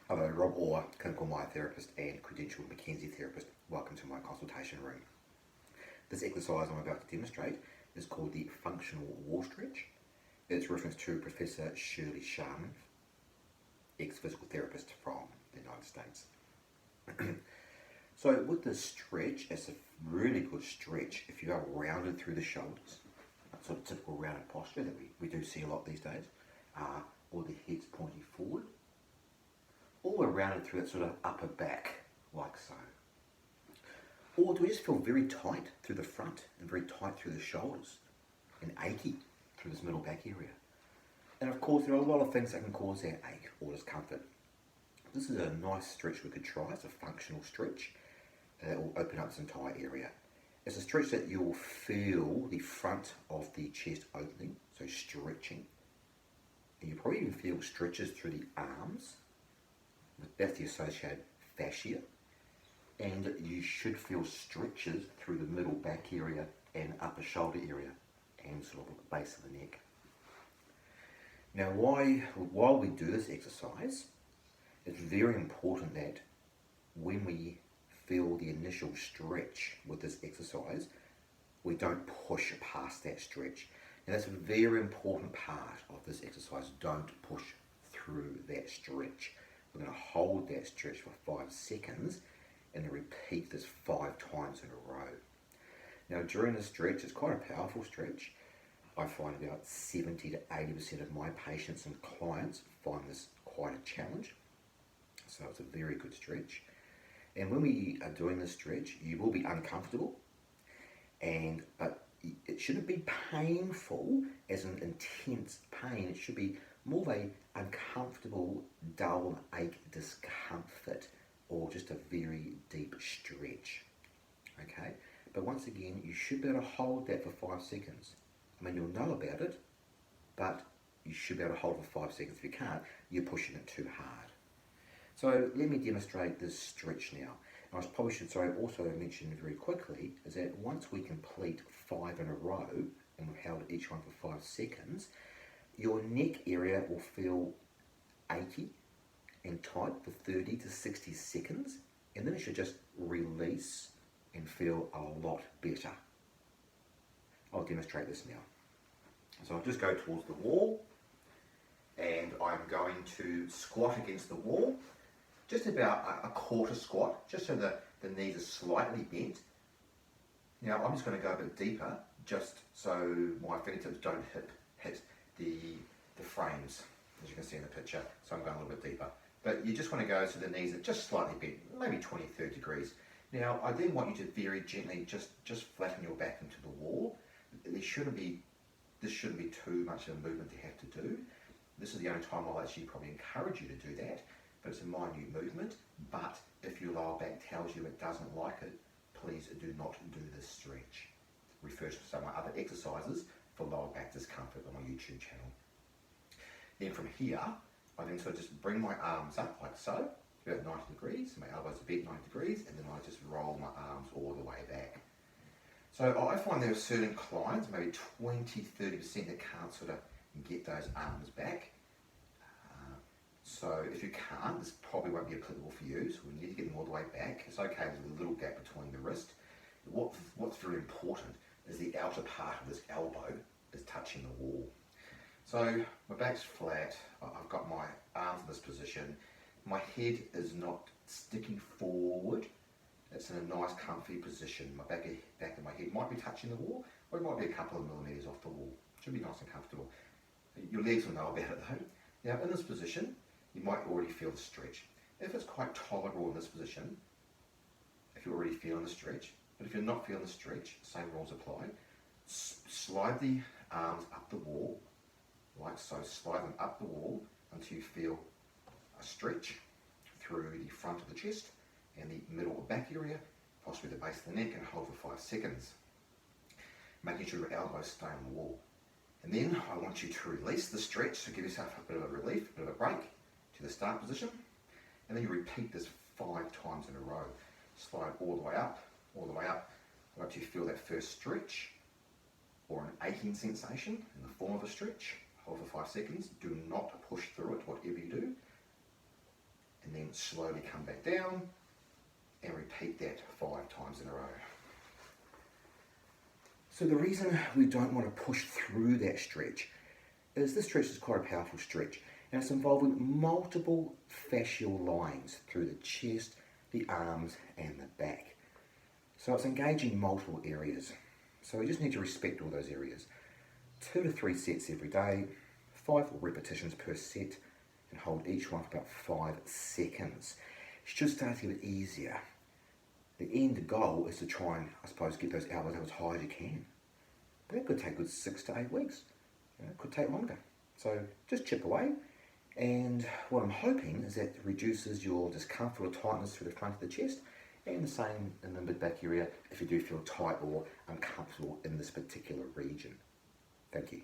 Hello, Rob Orr, clinical myotherapist and credentialed McKenzie therapist. Welcome to my consultation room. This exercise I'm about to demonstrate is called the functional wall stretch. It's reference to Professor Shirley Sharman, ex-physical therapist from the United States. So with this stretch, it's a really good stretch if you are rounded through the shoulders, that sort of typical rounded posture that we do see a lot these days, or the head's pointing forward, or we're rounded through that sort of upper back, like so. Or do we just feel very tight through the front and very tight through the shoulders and achy through this middle back area? And of course, there are a lot of things that can cause that ache or discomfort. This is a nice stretch we could try. It's a functional stretch that will open up this entire area. It's a stretch that you'll feel the front of the chest opening, so stretching. And you probably even feel stretches through the arms. That's the associated fascia. And you should feel stretches through the middle back area and upper shoulder area and sort of the base of the neck. Now, while we do this exercise, it's very important that when we feel the initial stretch with this exercise, we don't push past that stretch. Now, that's a very important part of this exercise. Don't push through that stretch. We're going to hold that stretch for 5 seconds and then repeat this 5 times in a row. Now, during the stretch, it's quite a powerful stretch. I find about 70 to 80% of my patients and clients find this quite a challenge. So it's a very good stretch. And when we are doing this stretch, you will be uncomfortable, but it shouldn't be painful as an intense pain. It should be more of a uncomfortable, dull ache, discomfort, or just a very deep stretch. Okay? But once again, you should be able to hold that for 5 seconds. I mean, you'll know about it, but you should be able to hold it for 5 seconds. If you can't, you're pushing it too hard. So let me demonstrate this stretch now. And I probably should also mention very quickly is that once we complete 5 in a row, and we've held each one for 5 seconds, your neck area will feel achy and tight for 30 to 60 seconds, and then it should just release and feel a lot better. I'll demonstrate this now. So I'll just go towards the wall, and I'm going to squat against the wall, just about a quarter squat, just so the knees are slightly bent. Now I'm just going to go a bit deeper, just so my fingertips don't hit the frames, as you can see in the picture. So I'm going a little bit deeper. But you just want to go so the knees are just slightly bent, maybe 20, 30 degrees. Now I then want you to very gently just flatten your back into the wall. This shouldn't be too much of a movement to have to do. This is the only time I'll actually probably encourage you to do that, but it's a minute movement. But if your lower back tells you it doesn't like it, please do not do this stretch. Refer to some of my other exercises for lower back discomfort on my YouTube channel. Then from here, I then sort of just bring my arms up like so, about 90 degrees, my elbows are bent 90 degrees, and then I just roll my arms all the way back. So I find there are certain clients, maybe 20-30%, that can't sort of get those arms back. So if you can't, this probably won't be applicable for you. So we need to get them all the way back. It's okay with a little gap between the wrist. What's very important is the outer part of this elbow is touching the wall. So my back's flat. I've got my arms in this position. My head is not sticking forward. It's in a nice comfy position. My back of my head might be touching the wall, or it might be a couple of millimeters off the wall. It should be nice and comfortable. Your legs will know about it though. Now in this position, you might already feel the stretch. If it's quite tolerable in this position, if you're already feeling the stretch, but if you're not feeling the stretch, same rules apply. Slide the arms up the wall, like so. Slide them up the wall until you feel a stretch through the front of the chest and the middle or back area, possibly the base of the neck, and hold for 5 seconds, making sure your elbows stay on the wall. And then I want you to release the stretch, so give yourself a bit of a relief, a bit of a break to the start position, and then you repeat this 5 times in a row. Slide all the way up, until you feel that first stretch or an aching sensation in the form of a stretch. Hold for 5 seconds, do not push through it, whatever you do. And slowly come back down and repeat that 5 times in a row. So the reason we don't want to push through that stretch is this stretch is quite a powerful stretch, and it's involving multiple fascial lines through the chest, the arms and the back. So it's engaging multiple areas. So we just need to respect all those areas. 2 to 3 sets every day, 5 repetitions per set, and hold each one for about 5 seconds. It should start to get easier. The end goal is to try and, I suppose, get those elbows up as high as you can. But that could take a good 6 to 8 weeks. It could take longer. So just chip away. And what I'm hoping is that it reduces your discomfort or tightness through the front of the chest, and the same in the mid-back area if you do feel tight or uncomfortable in this particular region. Thank you.